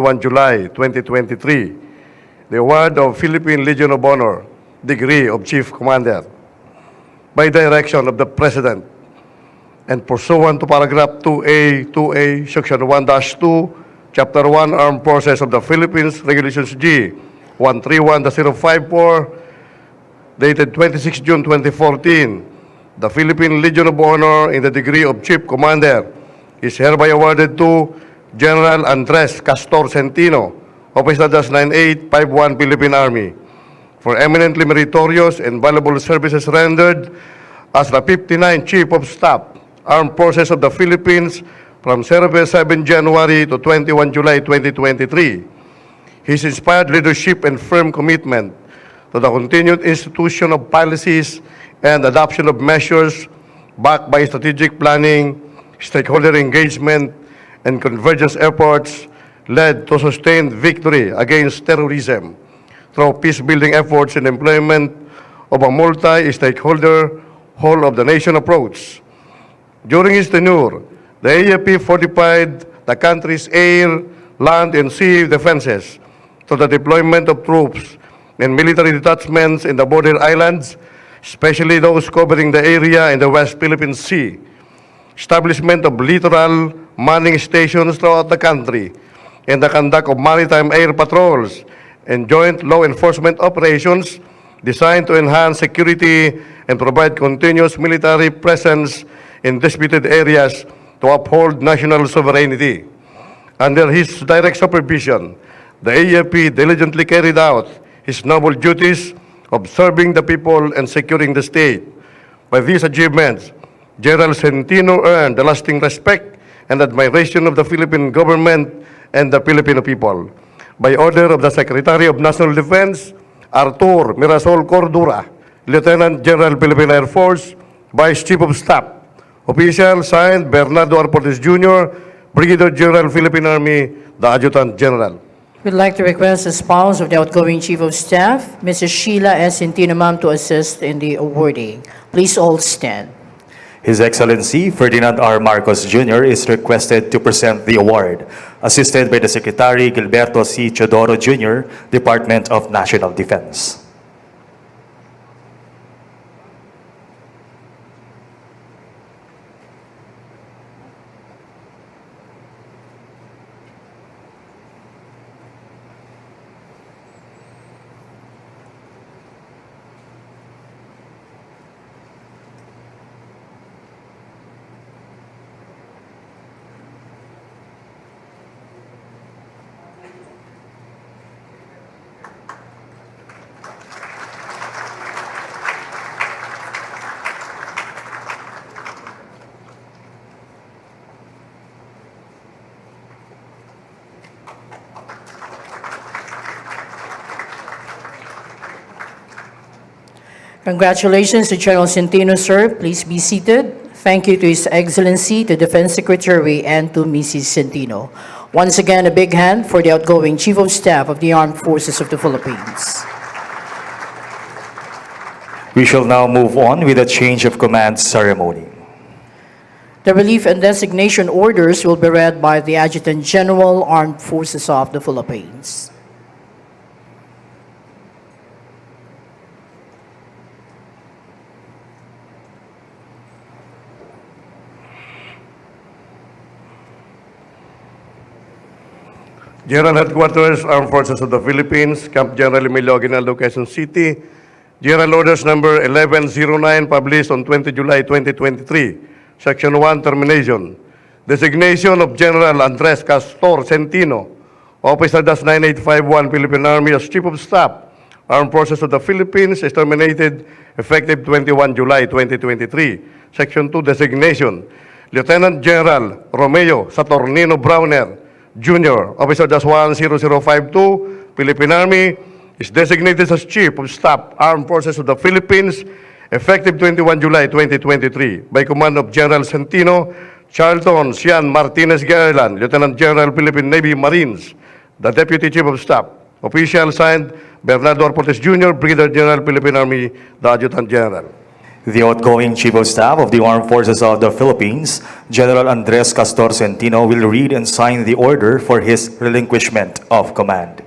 1 July 2023, the award of Philippine Legion of Honor, degree of Chief Commander, by direction of the President and pursuant to paragraph 2A, Section 1-2, Chapter 1, Armed Forces of the Philippines, Regulations G 131-054, dated 26 June 2014, the Philippine Legion of Honor in the degree of Chief Commander is hereby awarded to General Andres Castor Centino, Officer 9851 Philippine Army, for eminently meritorious and valuable services rendered as the 59th Chief of Staff, Armed Forces of the Philippines, from service 7 January to 21 July 2023. His inspired leadership and firm commitment to the continued institution of policies and adoption of measures backed by strategic planning, stakeholder engagement, and convergence efforts led to sustained victory against terrorism through peace-building efforts and employment of a multi-stakeholder, whole-of-the-nation approach. During his tenure, the AFP fortified the country's air, land, and sea defenses through the deployment of troops and military detachments in the border islands, especially those covering the area in the West Philippine Sea, establishment of littoral manning stations throughout the country, and the conduct of maritime air patrols and joint law enforcement operations designed to enhance security and provide continuous military presence in disputed areas to uphold national sovereignty. Under his direct supervision, the AFP diligently carried out his noble duties of serving the people and securing the state. By these achievements, General Centino earned the lasting respect and admiration of the Philippine government and the Filipino people. By order of the Secretary of National Defense, Arthur Mirasol Cordura, Lieutenant General Philippine Air Force, Vice Chief of Staff. Official signed Bernardo Arportes Jr., Brigadier General Philippine Army, the Adjutant General. We'd like to request the spouse of the outgoing Chief of Staff, Mrs. Sheila S. Centino, ma'am, to assist in the awarding. Please all stand. His Excellency Ferdinand R. Marcos Jr. is requested to present the award, assisted by the Secretary Gilberto C. Chodoro Jr., Department of National Defense. Congratulations to General Centino, sir. Please be seated. Thank you to His Excellency, the Defense Secretary, and to Mrs. Centino. Once again, a big hand for the outgoing Chief of Staff of the Armed Forces of the Philippines. We shall now move on with the change of command ceremony. The relief and designation orders will be read by the Adjutant General, Armed Forces of the Philippines. General Headquarters, Armed Forces of the Philippines, Camp General Emilio Aguinaldo, Quezon City, General Orders Number 1109, published on 20 July 2023, Section 1, Termination. Designation of General Andres Castor Centino, Officer 9851 Philippine Army as Chief of Staff, Armed Forces of the Philippines, is terminated effective 21 July 2023. Section 2, Designation. Lieutenant General Romeo Saturnino Browner, Jr., Officer 10052, Philippine Army, is designated as Chief of Staff, Armed Forces of the Philippines, effective 21 July 2023, by command of General Centino, Charlton Cian Martinez Gaerlan, Lieutenant General, Philippine Navy Marines, the Deputy Chief of Staff. Official signed Bernardo Arportes Jr., Brigadier General, Philippine Army, the Adjutant General. The outgoing Chief of Staff of the Armed Forces of the Philippines, General Andres Castor Centino, will read and sign the order for his relinquishment of command.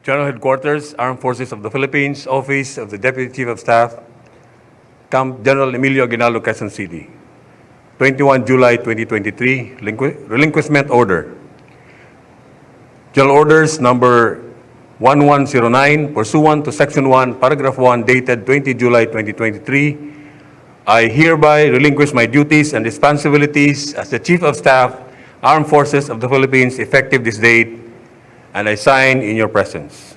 General Headquarters, Armed Forces of the Philippines, Office of the Deputy Chief of Staff, Camp General Emilio Aguinaldo, Quezon City. 21 July 2023, Relinquishment Order. General Orders Number 1109, pursuant to Section 1, Paragraph 1, dated 20 July 2023, I hereby relinquish my duties and responsibilities as the Chief of Staff, Armed Forces of the Philippines, effective this date, and I sign in your presence.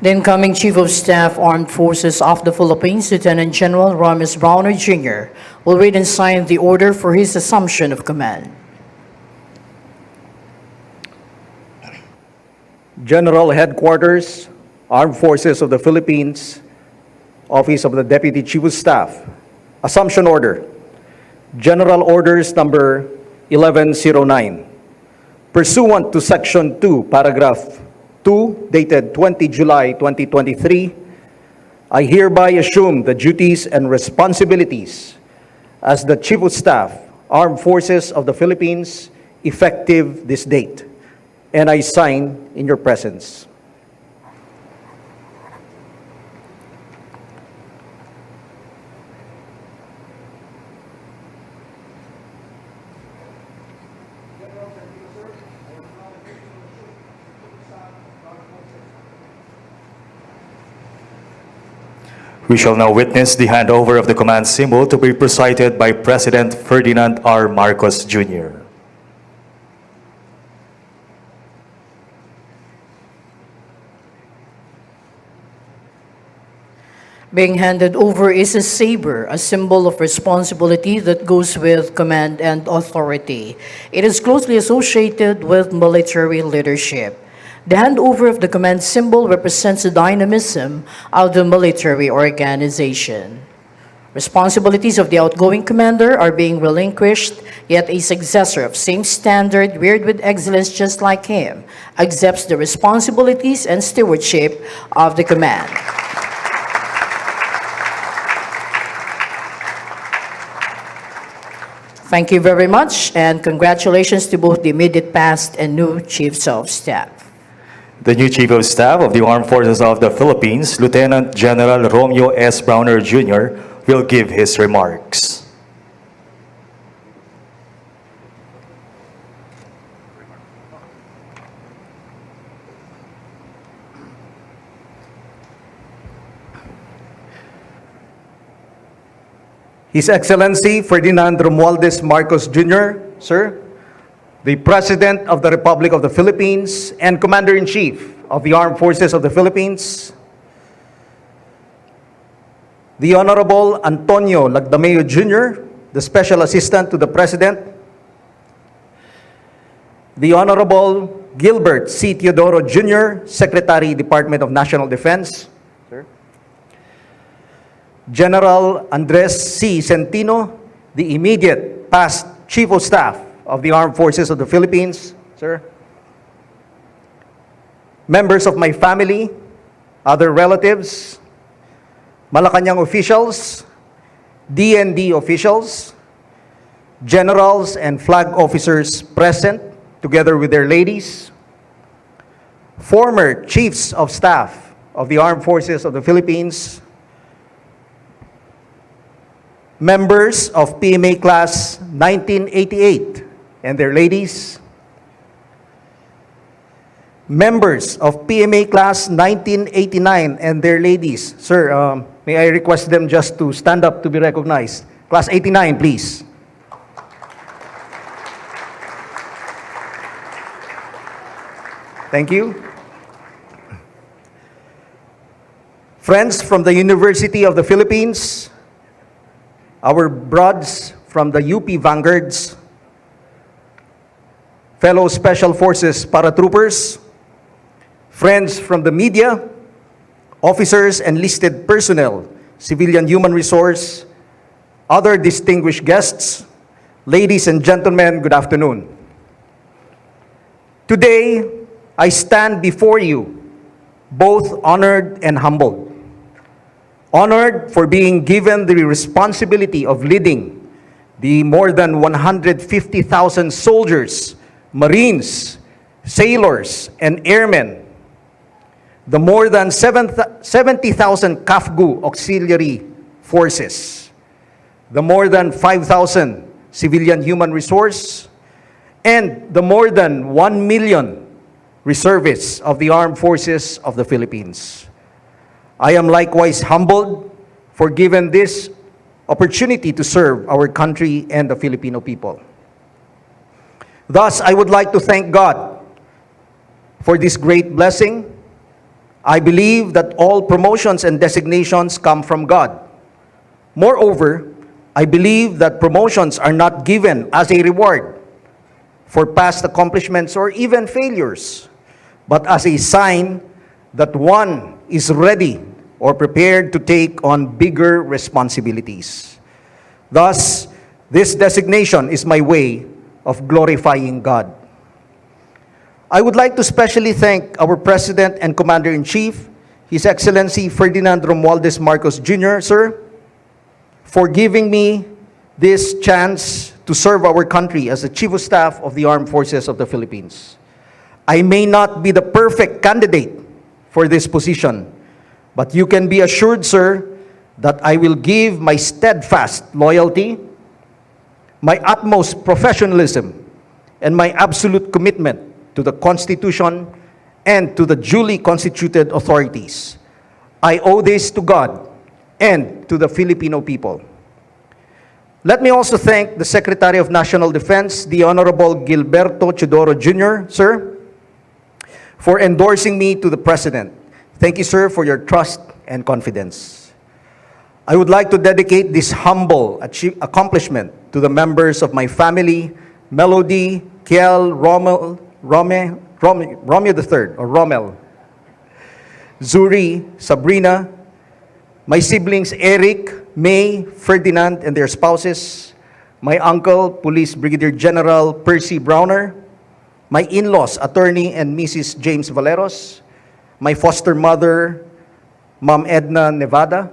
The incoming Chief of Staff, Armed Forces of the Philippines, Lieutenant General Ramis Browner Jr., will read and sign the order for his assumption of command. General Headquarters, Armed Forces of the Philippines, Office of the Deputy Chief of Staff, Assumption Order, General Orders Number 1109. Pursuant to Section 2, Paragraph 2, dated 20 July 2023, I hereby assume the duties and responsibilities as the Chief of Staff, Armed Forces of the Philippines, effective this date, and I sign in your presence. We shall now witness the handover of the command symbol to be presided by President Ferdinand R. Marcos Jr. Being handed over is a saber, a symbol of responsibility that goes with command and authority. It is closely associated with military leadership. The handover of the command symbol represents the dynamism of the military organization. Responsibilities of the outgoing commander are being relinquished, yet a successor of same standard, reared with excellence just like him, accepts the responsibilities and stewardship of the command. Thank you very much, and congratulations to both the immediate past and new Chiefs of Staff. The new Chief of Staff of the Armed Forces of the Philippines, Lieutenant General Romeo S. Browner Jr., will give his remarks. His Excellency Ferdinand Romualdez Marcos Jr., sir, the President of the Republic of the Philippines and Commander-in-Chief of the Armed Forces of the Philippines, the Honorable Antonio Lagdameo Jr., the Special Assistant to the President, the Honorable Gilbert C. Teodoro Jr., Secretary, Department of National Defense, sir, General Andres C. Centino, the immediate past Chief of Staff of the Armed Forces of the Philippines, sir, members of my family, other relatives, Malacanang officials, DND officials, generals and flag officers present together with their ladies, former Chiefs of Staff of the Armed Forces of the Philippines, members of PMA Class 1988 and their ladies, members of PMA Class 1989 and their ladies. Sir, may I request them just to stand up to be recognized. Class 89, please. Thank you. Friends from the University of the Philippines, our broads from the UP Vanguards, fellow Special Forces paratroopers, friends from the media, officers, enlisted personnel, civilian human resource, other distinguished guests, ladies and gentlemen, good afternoon. Today, I stand before you both honored and humbled. Honored for being given the responsibility of leading the more than 150,000 soldiers, Marines, sailors, and airmen, the more than 70,000 KAFGU auxiliary forces, the more than 5,000 civilian human resource, and the more than 1 million reservists of the Armed Forces of the Philippines. I am likewise humbled for given this opportunity to serve our country and the Filipino people. Thus, I would like to thank God for this great blessing. I believe that all promotions and designations come from God. Moreover, I believe that promotions are not given as a reward for past accomplishments or even failures, but as a sign that one is ready or prepared to take on bigger responsibilities. Thus, this designation is my way of glorifying God. I would like to specially thank our President and Commander-in-Chief, His Excellency Ferdinand Romualdez Marcos Jr., sir, for giving me this chance to serve our country as the Chief of Staff of the Armed Forces of the Philippines. I may not be the perfect candidate for this position, but you can be assured, sir, that I will give my steadfast loyalty, my utmost professionalism, and my absolute commitment to the Constitution and to the duly constituted authorities. I owe this to God and to the Filipino people. Let me also thank the Secretary of National Defense, the Honorable Gilberto Chodoro Jr., sir, for endorsing me to the President. Thank you, sir, for your trust and confidence. I would like to dedicate this humble accomplishment to the members of my family, Melody, Kiel, Romeo III, or Rommel, Zuri, Sabrina, my siblings Eric, May, Ferdinand, and their spouses, my uncle, Police Brigadier General Percy Browner, my in-laws, Attorney and Mrs. James Valeros, my foster mother, Ma'am Edna Nevada,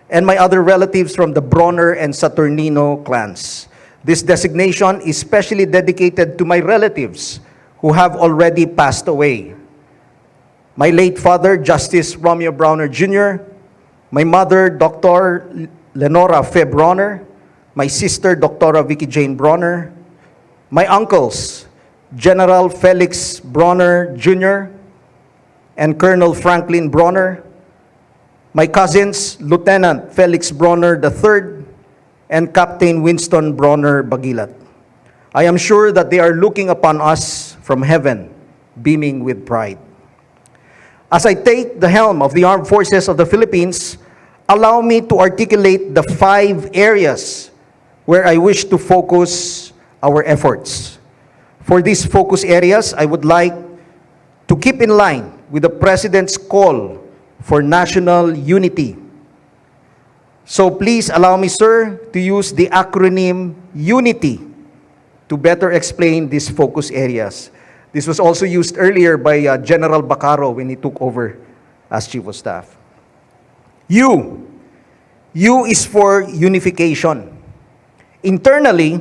and my other relatives from the Bronner and Saturnino clans. This designation is specially dedicated to my relatives who have already passed away. My late father, Justice Romeo Browner Jr., my mother, Dr. Lenora Fe Bronner, my sister, Dr. Vicky Jane Bronner, my uncles, General Felix Bronner Jr., and Colonel Franklin Bronner, my cousins, Lieutenant Felix Bronner III, and Captain Winston Bronner Bagilat. I am sure that they are looking upon us from heaven, beaming with pride. As I take the helm of the Armed Forces of the Philippines, allow me to articulate the 5 areas where I wish to focus our efforts. For these focus areas, I would like to keep in line with the President's call for national unity. So please allow me, sir, to use the acronym UNITY to better explain these focus areas. This was also used earlier by General Bacaro when he took over as Chief of Staff. U is for unification. Internally,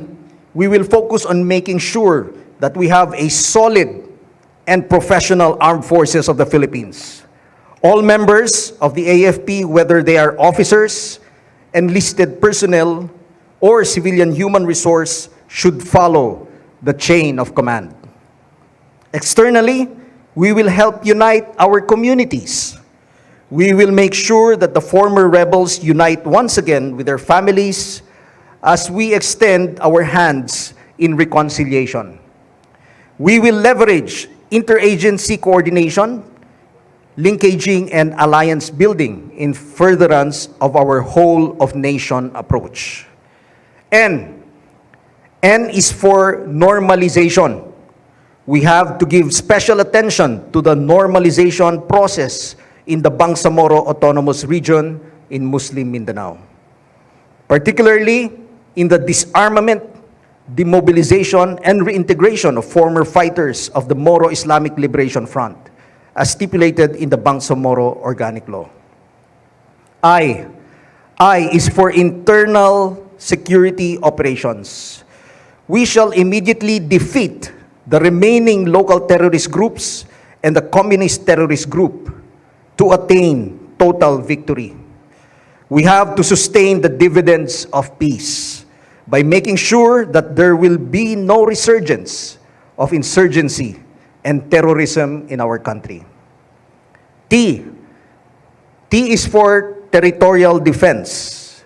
we will focus on making sure that we have a solid and professional armed forces of the Philippines. All members of the AFP, whether they are officers, enlisted personnel, or civilian human resource, should follow the chain of command. Externally, we will help unite our communities. We will make sure that the former rebels unite once again with their families as we extend our hands in reconciliation. We will leverage interagency coordination, linkaging, and alliance building in furtherance of our whole-of-nation approach. And N is for normalization. We have to give special attention to the normalization process in the Bangsamoro Autonomous Region in Muslim Mindanao, particularly in the disarmament, demobilization, and reintegration of former fighters of the Moro Islamic Liberation Front, as stipulated in the Bangsamoro Organic Law. I is for internal security operations. We shall immediately defeat the remaining local terrorist groups and the communist terrorist group to attain total victory. We have to sustain the dividends of peace by making sure that there will be no resurgence of insurgency and terrorism in our country. T is for territorial defense.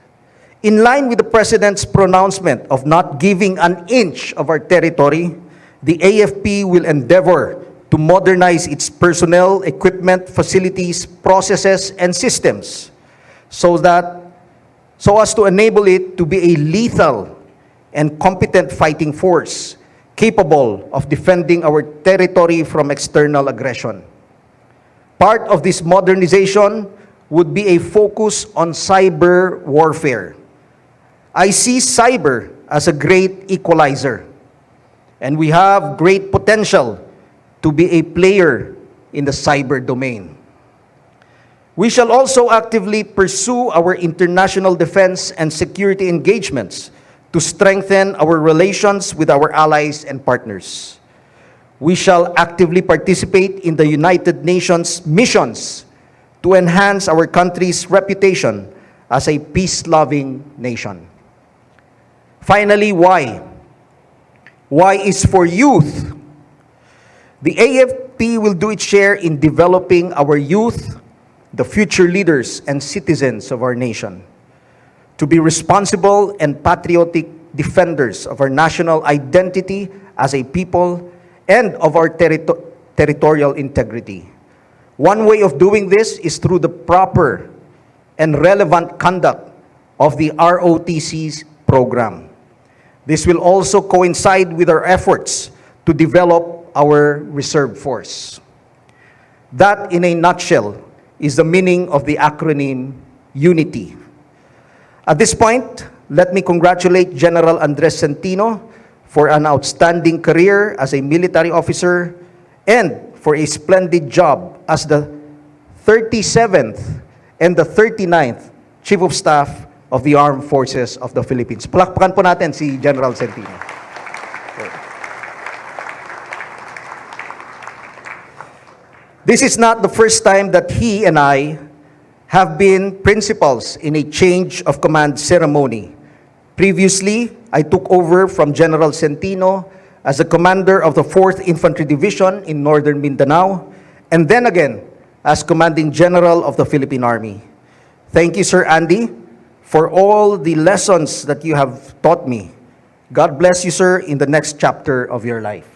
In line with the President's pronouncement of not giving an inch of our territory, the AFP will endeavor to modernize its personnel, equipment, facilities, processes, and systems so as to enable it to be a lethal and competent fighting force capable of defending our territory from external aggression. Part of this modernization would be a focus on cyber warfare. I see cyber as a great equalizer, and we have great potential to be a player in the cyber domain. We shall also actively pursue our international defense and security engagements to strengthen our relations with our allies and partners. We shall actively participate in the United Nations missions to enhance our country's reputation as a peace-loving nation. Finally, Y. Y is for youth. The AFP will do its share in developing our youth, the future leaders and citizens of our nation, to be responsible and patriotic defenders of our national identity as a people and of our territorial integrity. One way of doing this is through the proper and relevant conduct of the ROTC's program. This will also coincide with our efforts to develop our reserve force. That, in a nutshell, is the meaning of the acronym UNITY. At this point, let me congratulate General Andres Centino for an outstanding career as a military officer and for a splendid job as the 37th and the 39th Chief of Staff of the Armed Forces of the Philippines. Palakpakan po natin si General Centino. This is not the first time that he and I have been principals in a change of command ceremony. Previously, I took over from General Centino as the commander of the 4th Infantry Division in Northern Mindanao, and then again as Commanding General of the Philippine Army. Thank you, Sir Andy, for all the lessons that you have taught me. God bless you, sir, in the next chapter of your life.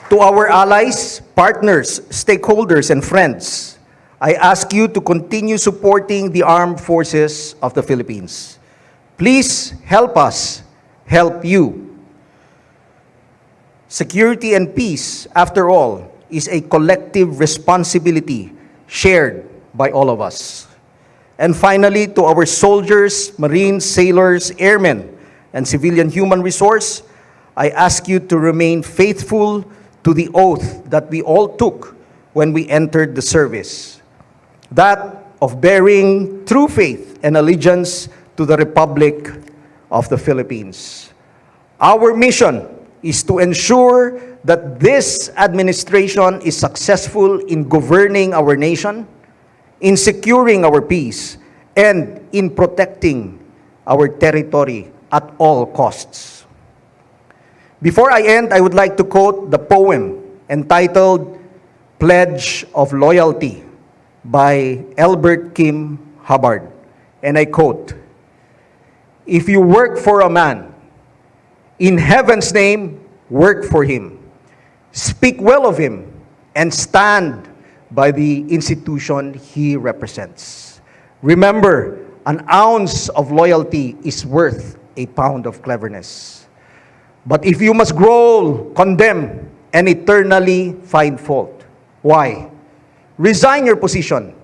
To our allies, partners, stakeholders, and friends, I ask you to continue supporting the armed forces of the Philippines. Please help us help you. Security and peace, after all, is a collective responsibility shared by all of us. And finally, to our soldiers, Marines, sailors, airmen, and civilian human resource, I ask you to remain faithful to the oath that we all took when we entered the service, that of bearing true faith and allegiance to the Republic of the Philippines. Our mission is to ensure that this administration is successful in governing our nation, in securing our peace, and in protecting our territory at all costs. Before I end, I would like to quote the poem entitled Pledge of Loyalty by Albert Kim Hubbard. And I quote, "If you work for a man, in heaven's name, work for him. Speak well of him and stand by the institution he represents. Remember, An ounce of loyalty is worth a pound of cleverness. But if you must growl, condemn, and eternally find fault, why? Resign your position,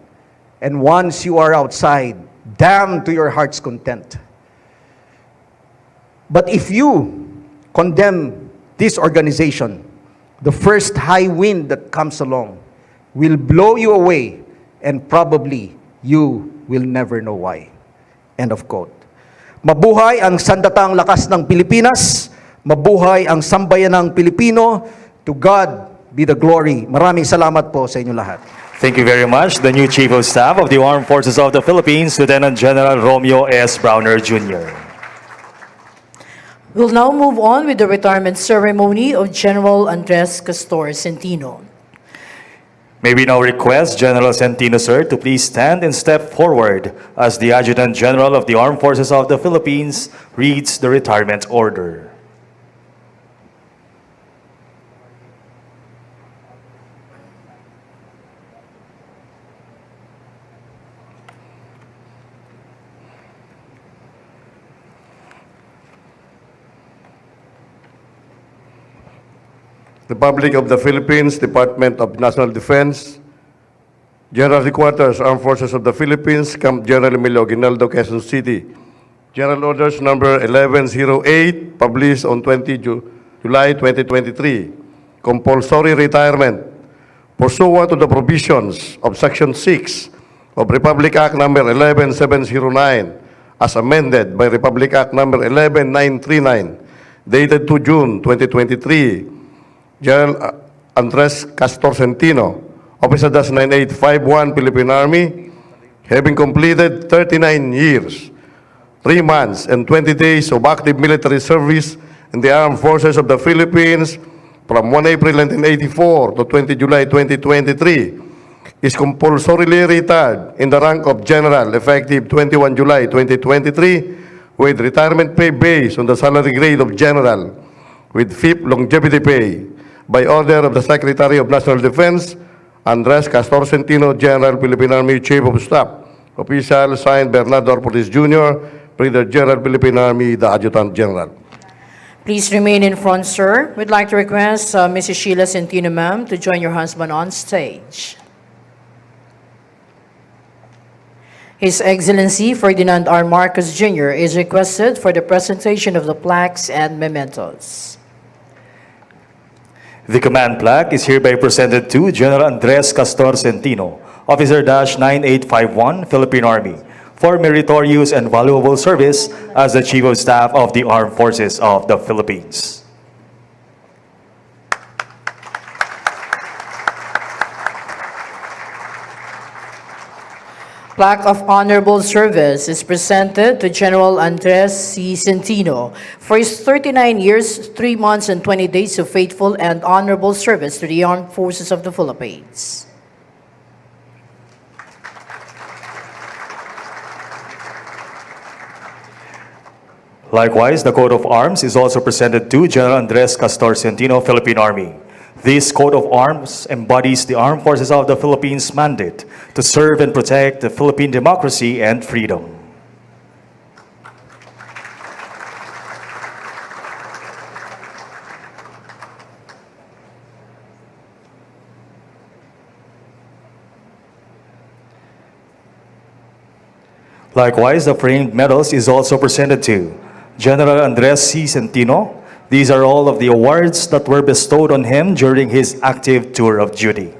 and once you are outside, damn to your heart's content. But if you condemn this organization, the first high wind that comes along will blow you away, and probably you will never know why. End of quote. Mabuhay ang sandatang lakas ng Pilipinas. Mabuhay ang sambayanang Pilipino. To God be the glory. Maraming salamat po sa inyo lahat. Thank you very much. The new Chief of Staff of the Armed Forces of the Philippines, Lieutenant General Romeo S. Browner Jr. We'll now move on with the retirement ceremony of General Andres Castor Centino. May we now request General Centino, sir, to please stand and step forward as the Adjutant General of the Armed Forces of the Philippines reads the retirement order. Republic of the Philippines, Department of National Defense, General Headquarters, Armed Forces of the Philippines, Camp General Emilio Aguinaldo, Quezon City. General Orders Number 1108, published on July 2023. Compulsory retirement. Pursuant to the provisions of Section 6 of Republic Act Number 11709, as amended by Republic Act Number 11939, dated 2 June 2023, General Andres Castor Centino, Officer Dash 9851, Philippine Army, having completed 39 years, 3 months, and 20 days of active military service in the Armed Forces of the Philippines from 1 April 1984 to 20 July 2023, is compulsorily retired in the rank of General effective 21 July 2023 with retirement pay based on the salary grade of General with FIP longevity pay. By order of the Secretary of National Defense, Andres Castor Centino, General, Philippine Army, Chief of Staff. Official, signed Bernardo Ortiz Jr., Brigadier General, Philippine Army, the Adjutant General. Please remain in front, sir. We'd like to request Mrs. Sheila Centino, ma'am, to join your husband on stage. His Excellency Ferdinand R. Marcos Jr. is requested for the presentation of the plaques and mementos. The command plaque is hereby presented to General Andres Castor Centino, Officer Dash 9851, Philippine Army, for meritorious and valuable service as the Chief of Staff of the Armed Forces of the Philippines. Plaque of Honorable Service is presented to General Andres C. Centino for his 39 years, 3 months, and 20 days of faithful and honorable service to the Armed Forces of the Philippines. Likewise, the coat of arms is also presented to General Andres Castor Centino, Philippine Army. This coat of arms embodies the Armed Forces of the Philippines' mandate to serve and protect the Philippine democracy and freedom. Likewise, the framed medals is also presented to General Andres C. Centino. These are all of the awards that were bestowed on him during his active tour of duty.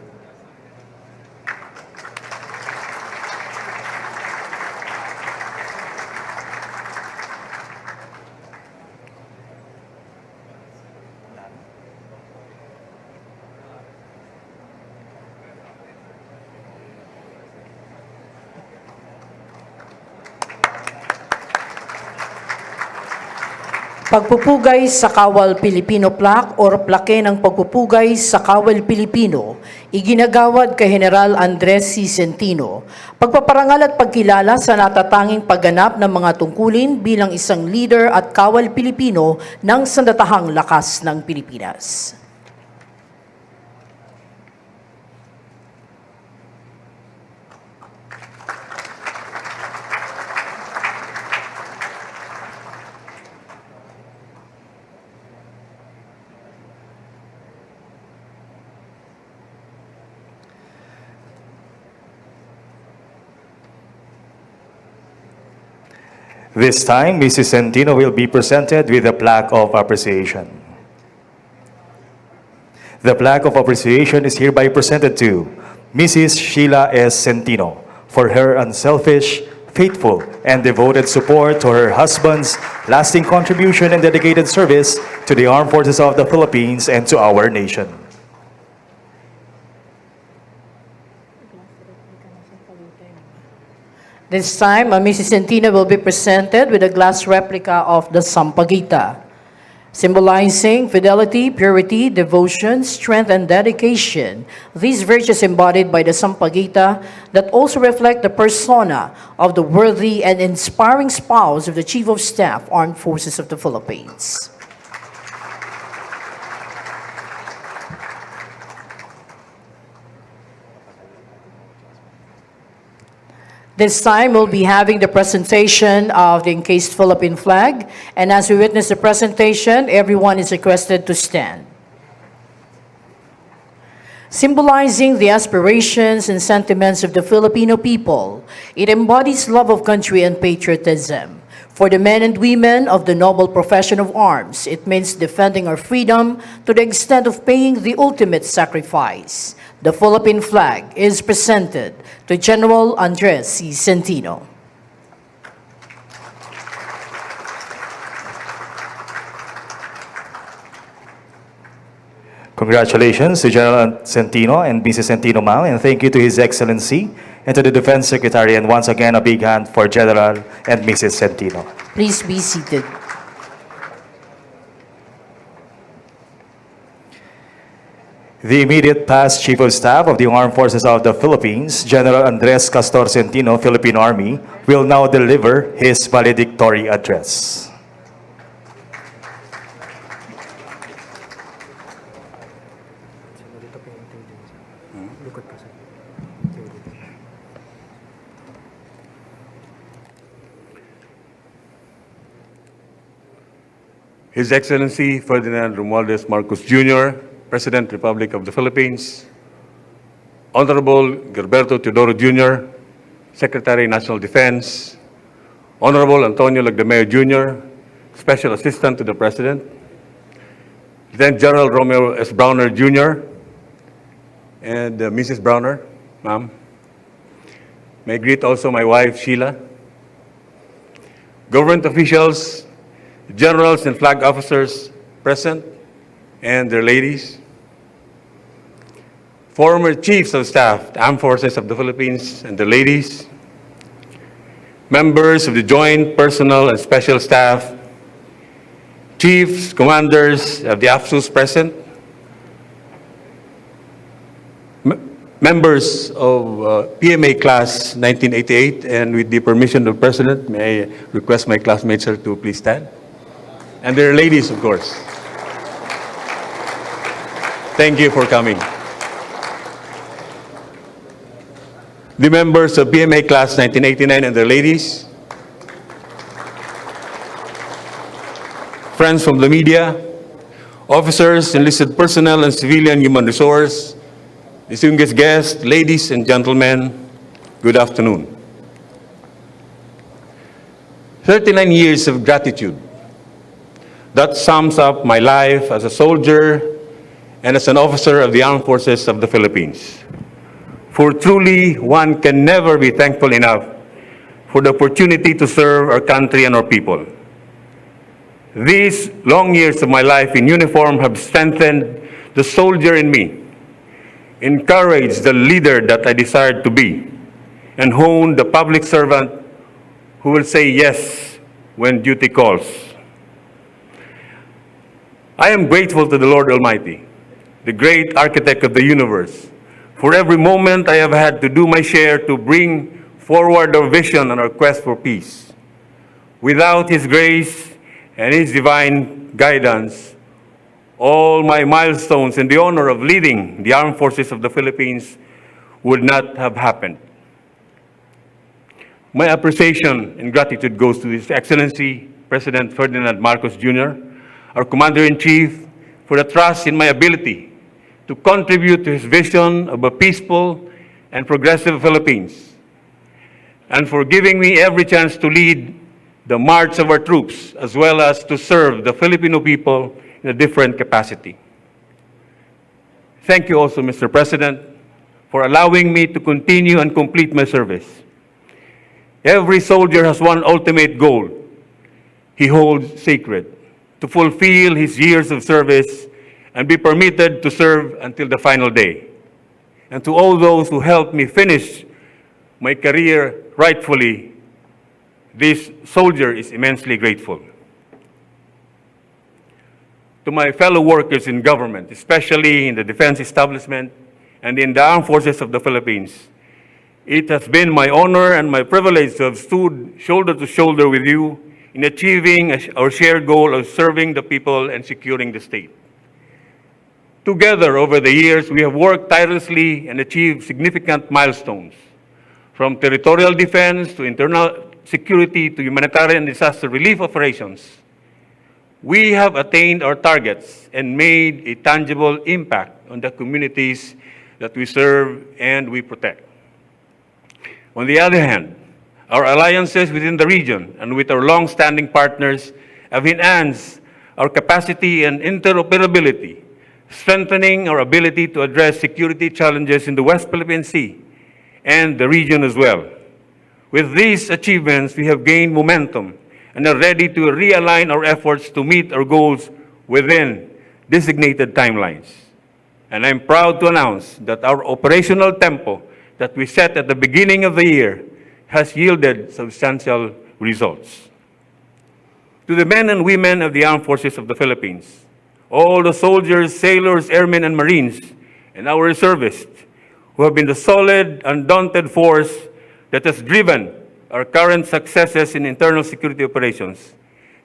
Pagpupugay sa Kawal Pilipino Plaque or Plaque ng Pagpupugay sa Kawal Pilipino, iginagawad kay General Andres C. Centino, pagpaparangal at pagkilala sa natatanging pagganap ng mga tungkulin bilang isang leader at Kawal Pilipino ng sandatahang lakas ng Pilipinas. This time, Mrs. Centino will be presented with a plaque of appreciation. The plaque of appreciation is hereby presented to Mrs. Sheila S. Centino for her unselfish, faithful, and devoted support to her husband's lasting contribution and dedicated service to the Armed Forces of the Philippines and to our nation. This time, Mrs. Centino will be presented with a glass replica of the Sampaguita, symbolizing fidelity, purity, devotion, strength, and dedication. These virtues embodied by the Sampaguita that also reflect the persona of the worthy and inspiring spouse of the Chief of Staff, Armed Forces of the Philippines. This time, we'll be having the presentation of the encased Philippine flag. And as we witness the presentation, everyone is requested to stand. Symbolizing the aspirations and sentiments of the Filipino people, it embodies love of country and patriotism. For the men and women of the noble profession of arms, it means defending our freedom to the extent of paying the ultimate sacrifice. The Philippine flag is presented to General Andres C. Centino. Congratulations to General Centino and Mrs. Centino, ma'am, and thank you to His Excellency and to the Defense Secretary, and once again, a big hand for General and Mrs. Centino. Please be seated. The immediate past Chief of Staff of the Armed Forces of the Philippines, General Andres Castor Centino, Philippine Army, will now deliver his valedictory address. His Excellency Ferdinand Romualdez Marcos Jr., President, Republic of the Philippines, Honorable Gilberto Teodoro Jr., Secretary, National Defense, Honorable Antonio Lagdameo Jr., Special Assistant to the President, then General Romeo S. Browner Jr., and Mrs. Browner, ma'am. May I greet also my wife, Sheila, government officials, generals and flag officers present, and their ladies, former chiefs of staff, the Armed Forces of the Philippines and their ladies, members of the Joint Personnel and Special Staff, chiefs, commanders of the AFSUs present, members of PMA Class 1988, and with the permission of the President, may I request my classmates sir, to please stand, and their ladies, of course. Thank you for coming. The members of PMA Class 1989 and their ladies, friends from the media, officers, enlisted personnel, and civilian human resource, distinguished guests, ladies and gentlemen, good afternoon. 39 years of gratitude. That sums up my life as a soldier and as an officer of the Armed Forces of the Philippines. For truly, one can never be thankful enough for the opportunity to serve our country and our people. These long years of my life in uniform have strengthened the soldier in me, encouraged the leader that I desired to be, and honed the public servant who will say yes when duty calls. I am grateful to the Lord Almighty, the great architect of the universe, for every moment I have had to do my share to bring forward our vision and our quest for peace. Without His grace and His divine guidance, all my milestones in the honor of leading the Armed Forces of the Philippines would not have happened. My appreciation and gratitude goes to His Excellency, President Ferdinand Marcos Jr., our Commander-in-Chief, for the trust in my ability to contribute to his vision of a peaceful and progressive Philippines, and for giving me every chance to lead the march of our troops, as well as to serve the Filipino people in a different capacity. Thank you also, Mr. President, for allowing me to continue and complete my service. Every soldier has one ultimate goal he holds sacred: to fulfill his years of service and be permitted to serve until the final day. And to all those who helped me finish my career rightfully, this soldier is immensely grateful. To my fellow workers in government, especially in the defense establishment and in the armed forces of the Philippines, it has been my honor and my privilege to have stood shoulder to shoulder with you in achieving our shared goal of serving the people and securing the state. Together, over the years, we have worked tirelessly and achieved significant milestones, from territorial defense to internal security to humanitarian disaster relief operations. We have attained our targets and made a tangible impact on the communities that we serve and we protect. On the other hand, our alliances within the region and with our long-standing partners have enhanced our capacity and interoperability, strengthening our ability to address security challenges in the West Philippine Sea and the region as well. With these achievements, we have gained momentum and are ready to realign our efforts to meet our goals within designated timelines. And I'm proud to announce that our operational tempo that we set at the beginning of the year has yielded substantial results. To the men and women of the Armed Forces of the Philippines, all the soldiers, sailors, airmen, and Marines, and our reservists who have been the solid, undaunted force that has driven our current successes in internal security operations.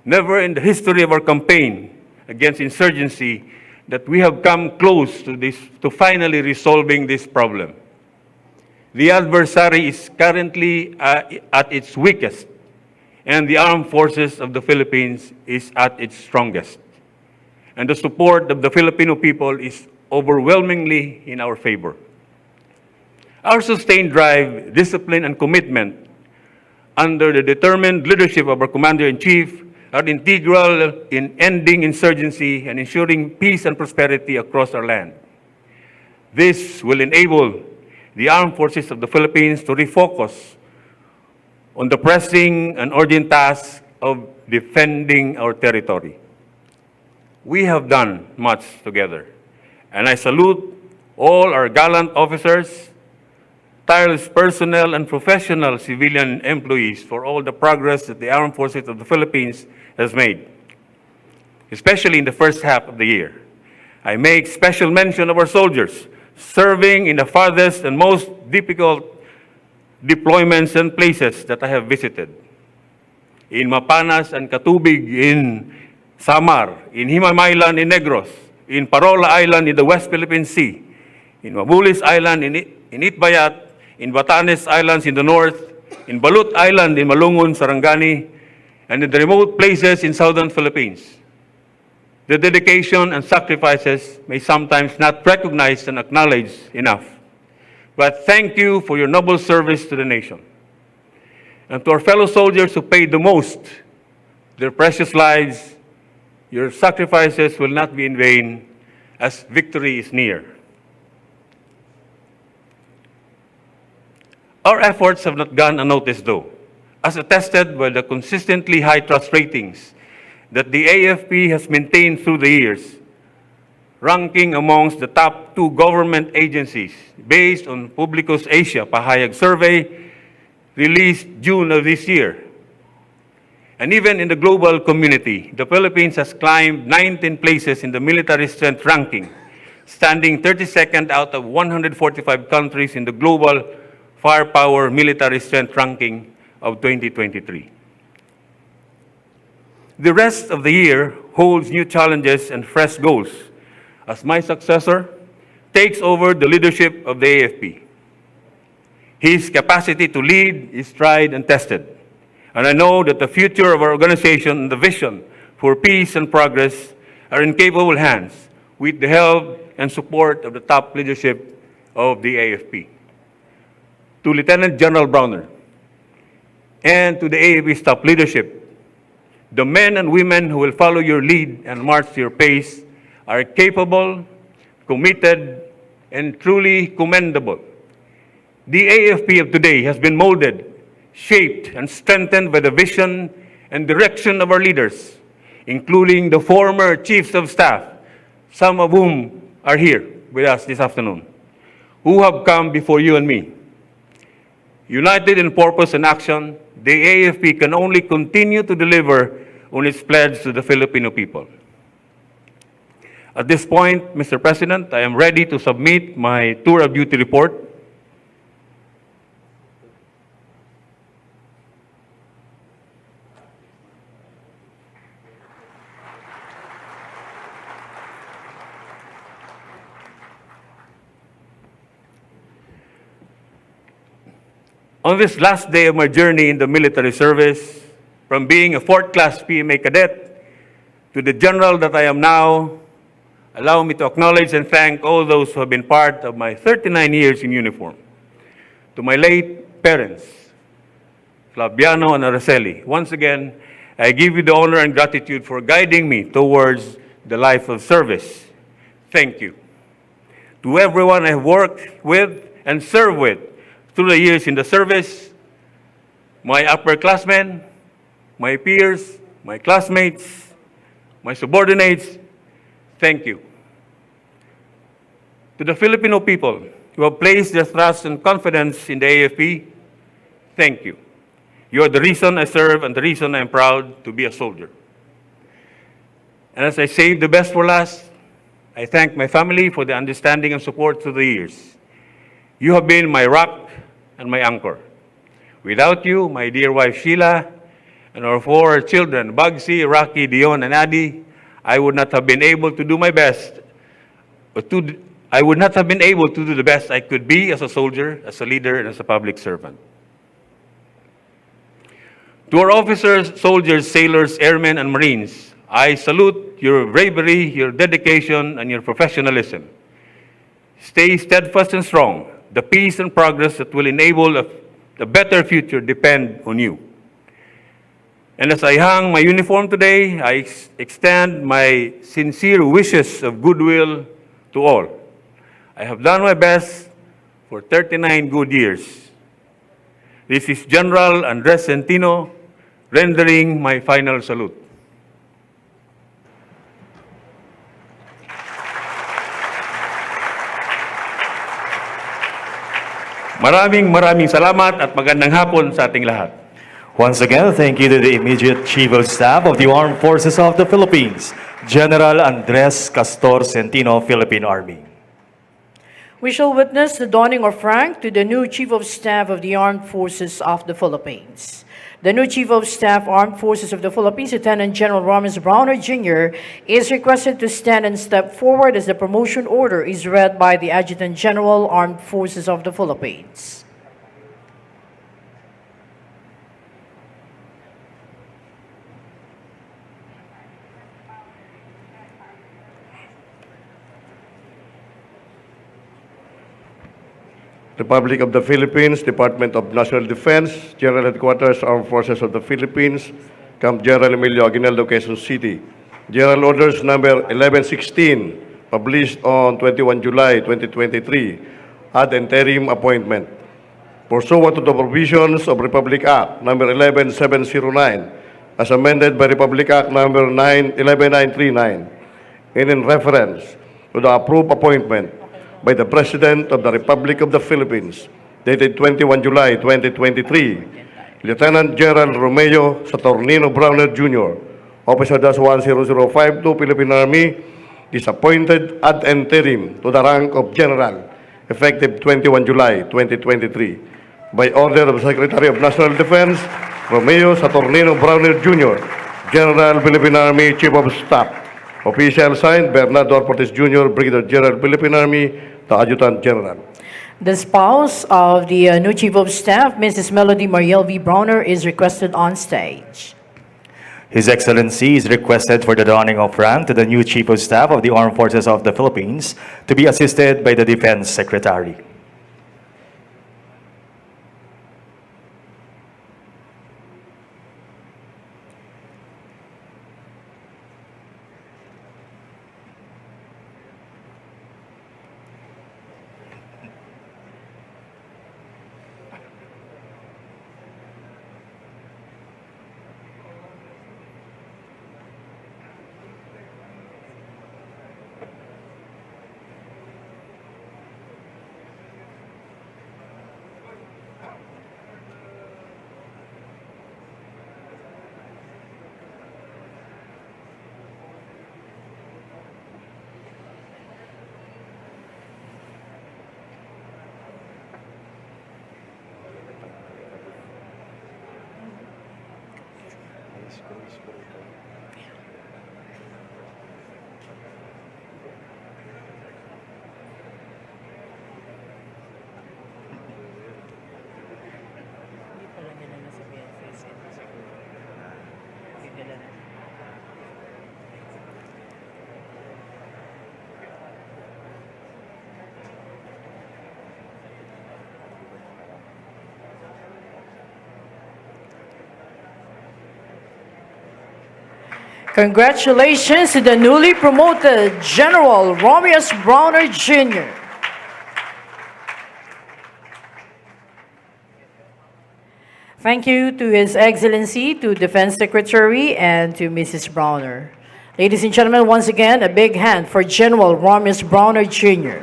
Never in the history of our campaign against insurgency that we have come close to finally resolving this problem. The adversary is currently at its weakest, and the armed forces of the Philippines is at its strongest. And the support of the Filipino people is overwhelmingly in our favor. Our sustained drive, discipline, and commitment under the determined leadership of our Commander-in-Chief are integral in ending insurgency and ensuring peace and prosperity across our land. This will enable the armed forces of the Philippines to refocus on the pressing and urgent task of defending our territory. We have done much together, and I salute all our gallant officers, tireless personnel, and professional civilian employees for all the progress that the Armed Forces of the Philippines has made, especially in the first half of the year. I make special mention of our soldiers serving in the farthest and most difficult deployments and places that I have visited. In Mapanas and Katubig in Samar, in Himamaylan in Negros, in Parola Island in the West Philippine Sea, in Mabulis Island in Itbayat, in Batanes Islands in the north, in Balut Island in Malungun, Sarangani, and in the remote places in southern Philippines. The dedication and sacrifices may sometimes not recognized and acknowledged enough. But thank you for your noble service to the nation. And to our fellow soldiers who paid the most, their precious lives, your sacrifices will not be in vain as victory is near. Our efforts have not gone unnoticed though, as attested by the consistently high trust ratings that the AFP has maintained through the years, ranking amongst the top 2 government agencies based on Publicus Asia Pahayag survey released June of this year. And even in the global community, the Philippines has climbed 19 places in the military strength ranking, standing 32nd out of 145 countries in the global firepower military strength ranking of 2023. The rest of the year holds new challenges and fresh goals as my successor takes over the leadership of the AFP. His capacity to lead is tried and tested, and I know that the future of our organization and the vision for peace and progress are in capable hands with the help and support of the top leadership of the AFP. To Lieutenant General Browner and to the AFP's top leadership, The men and women who will follow your lead and march your pace are capable, committed, and truly commendable. The AFP of today has been molded, shaped, and strengthened by the vision and direction of our leaders, including the former chiefs of staff, some of whom are here with us this afternoon, who have come before you and me. United in purpose and action, the AFP can only continue to deliver on its pledge to the Filipino people. At this point, Mr. President, I am ready to submit my tour of duty report. On this last day of my journey in the military service, from being a fourth-class PMA cadet to the general that I am now, allow me to acknowledge and thank all those who have been part of my 39 years in uniform. To my late parents, Flaviano and Araceli, once again, I give you the honor and gratitude for guiding me towards the life of service. Thank you. To everyone I have worked with and served with through the years in the service, my upperclassmen, my peers, my classmates, my subordinates, thank you. To the Filipino people who have placed their trust and confidence in the AFP, thank you. You are the reason I serve and the reason I am proud to be a soldier. And as I save the best for last, I thank my family for the understanding and support through the years. You have been my rock and my anchor. Without you, my dear wife Sheila, and our 4 children, Bugsy, Rocky, Dion, and Adi, I would not have been able to do my best. I would not have been able to do the best I could be as a soldier, as a leader, and as a public servant. To our officers, soldiers, sailors, airmen, and Marines, I salute your bravery, your dedication, and your professionalism. Stay steadfast and strong. The peace and progress that will enable a better future depend on you. And as I hang my uniform today, I extend my sincere wishes of goodwill to all. I have done my best for 39 good years. This is General Andres Centino rendering my final salute. Maraming salamat at magandang hapon sa ating lahat. Once again, thank you to the immediate Chief of Staff of the Armed Forces of the Philippines, General Andres Castor Centino, Philippine Army. We shall witness the donning of rank to the new Chief of Staff of the Armed Forces of the Philippines. The new Chief of Staff, Armed Forces of the Philippines, Lieutenant General Romes Browner Jr., is requested to stand and step forward as the promotion order is read by the Adjutant General, Armed Forces of the Philippines. Republic of the Philippines, Department of National Defense, General Headquarters, Armed Forces of the Philippines, Camp General Emilio Aguinaldo, Quezon City. General Orders Number 1116, published on 21 July 2023, ad interim appointment. Pursuant to the provisions of Republic Act Number 11709, as amended by Republic Act Number 11939, and in reference to the approved appointment by the President of the Republic of the Philippines, dated 21 July 2023, Lieutenant General Romeo Saturnino Browner Jr., Officer -10052, Philippine Army, is appointed ad interim to the rank of General, effective 21 July 2023, by order of the Secretary of National Defense, Romeo Saturnino Browner Jr., General, Philippine Army, Chief of Staff. Official signed, Bernardo Ortiz Jr., Brigadier General, Philippine Army, the Adjutant General. The spouse of the new Chief of Staff, Mrs. Melody Mariel V. Browner, is requested on stage. His Excellency is requested for the donning of rank to the new Chief of Staff of the Armed Forces of the Philippines to be assisted by the Defense Secretary. Congratulations to the newly promoted General Romeus Browner Jr. Thank you to His Excellency, to Defense Secretary, and to Mrs. Browner. Ladies and gentlemen, once again, a big hand for General Romeus Browner Jr.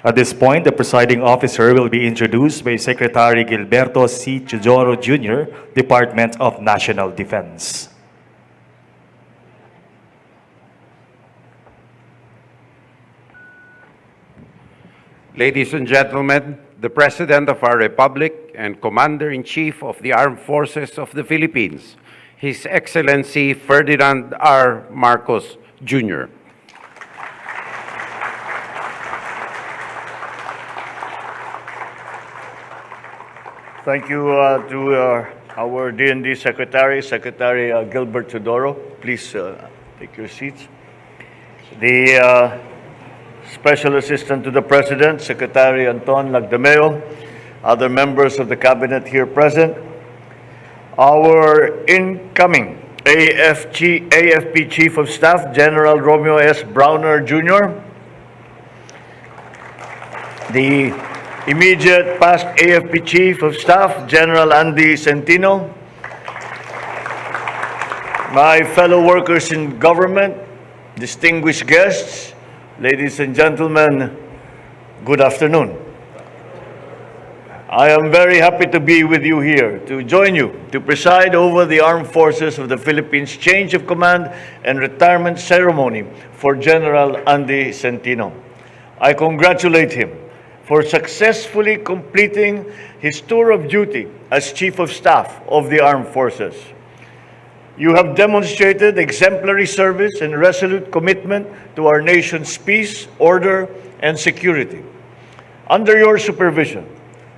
At this point, the presiding officer will be introduced by Secretary Gilberto C. Chidoro Jr., Department of National Defense. Ladies and gentlemen, the President of our Republic and Commander-in-Chief of the Armed Forces of the Philippines, His Excellency Ferdinand R. Marcos, Jr. Thank you to our D&D Secretary, Secretary Gilbert Teodoro. Please take your seats. The Special Assistant to the President, Secretary Anton Lagdameo, other members of the Cabinet here present, our incoming AFP Chief of Staff, General Romeo S. Browner Jr., the immediate past AFP Chief of Staff, General Andy Centino, my fellow workers in government, distinguished guests, ladies and gentlemen, good afternoon. I am very happy to be with you here, to join you, to preside over the Armed Forces of the Philippines change of command and retirement ceremony for General Andy Centino. I congratulate him for successfully completing his tour of duty as Chief of Staff of the Armed Forces. You have demonstrated exemplary service and resolute commitment to our nation's peace, order, and security. Under your supervision,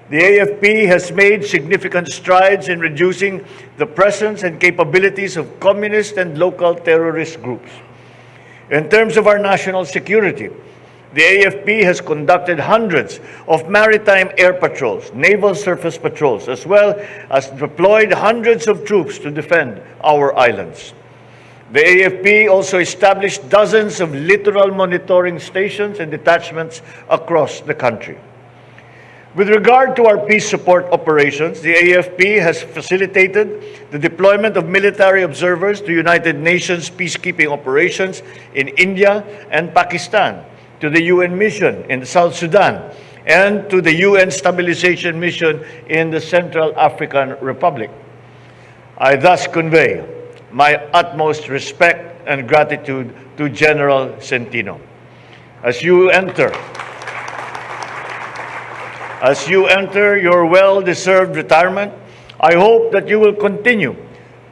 the AFP has made significant strides in reducing the presence and capabilities of communist and local terrorist groups. In terms of our national security, the AFP has conducted hundreds of maritime air patrols, naval surface patrols, as well as deployed hundreds of troops to defend our islands. The AFP also established dozens of littoral monitoring stations and detachments across the country. With regard to our peace support operations, the AFP has facilitated the deployment of military observers to United Nations peacekeeping operations in India and Pakistan, to the UN mission in South Sudan, and to the UN Stabilization Mission in the Central African Republic. I thus convey my utmost respect and gratitude to General Centino. As you enter your well-deserved retirement, I hope that you will continue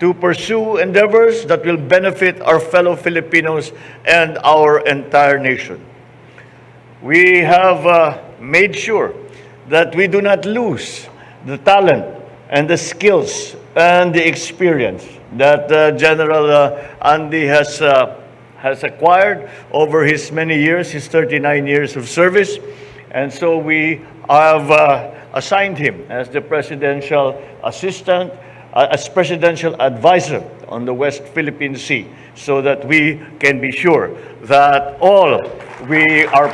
to pursue endeavors that will benefit our fellow Filipinos and our entire nation. We have made sure that we do not lose the talent and the skills and the experience that General Andy has acquired over his many years, his 39 years of service. And so we have assigned him as the presidential assistant, as presidential advisor on the West Philippine Sea, so that we can be sure that all our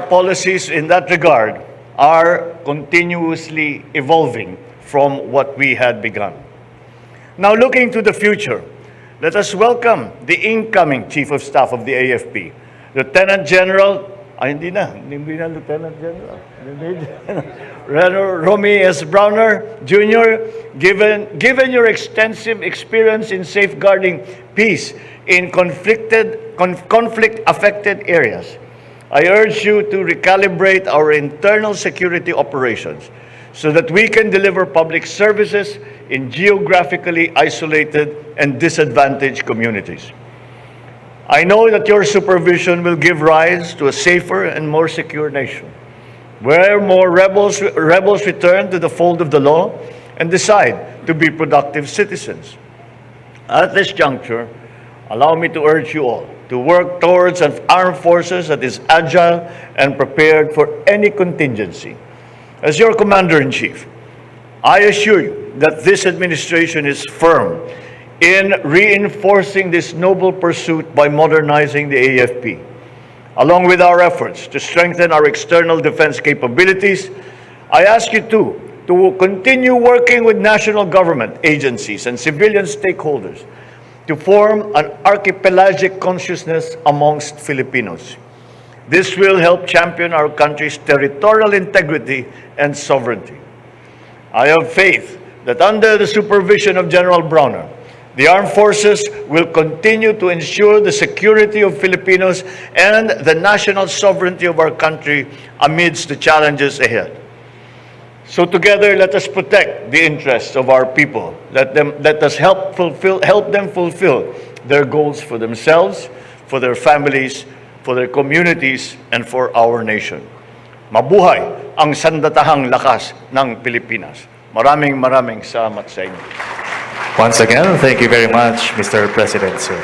policies in that regard are continuously evolving from what we had begun. Now, looking to the future, let us welcome the incoming Chief of Staff of the AFP, Lieutenant General, hindi na Lieutenant General, Romeo S. Browner Jr., given your extensive experience in safeguarding peace in conflict-affected areas, I urge you to recalibrate our internal security operations so that we can deliver public services in geographically isolated and disadvantaged communities. I know that your supervision will give rise to a safer and more secure nation, where more rebels return to the fold of the law and decide to be productive citizens. At this juncture, allow me to urge you all to work towards an armed forces that is agile and prepared for any contingency. As your Commander-in-Chief, I assure you that this administration is firm in reinforcing this noble pursuit by modernizing the AFP. Along with our efforts to strengthen our external defense capabilities, I ask you to continue working with national government agencies and civilian stakeholders to form an archipelagic consciousness amongst Filipinos. This will help champion our country's territorial integrity and sovereignty. I have faith that under the supervision of General Browner, the armed forces will continue to ensure the security of Filipinos and the national sovereignty of our country amidst the challenges ahead. So together, let us protect the interests of our people. Let us help them fulfill their goals for themselves, for their families, for their communities, and for our nation. Mabuhay ang sandatahang lakas ng Pilipinas. Maraming salamat sa inyo. Once again, thank you very much, Mr. President, sir.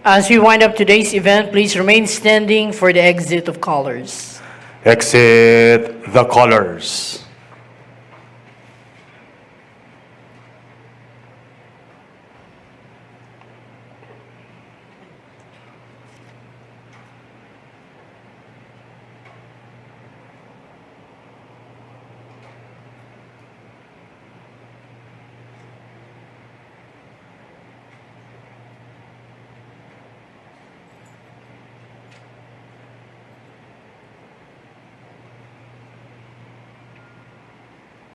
As we wind up today's event, please remain standing for the exit of colors. Exit the colors.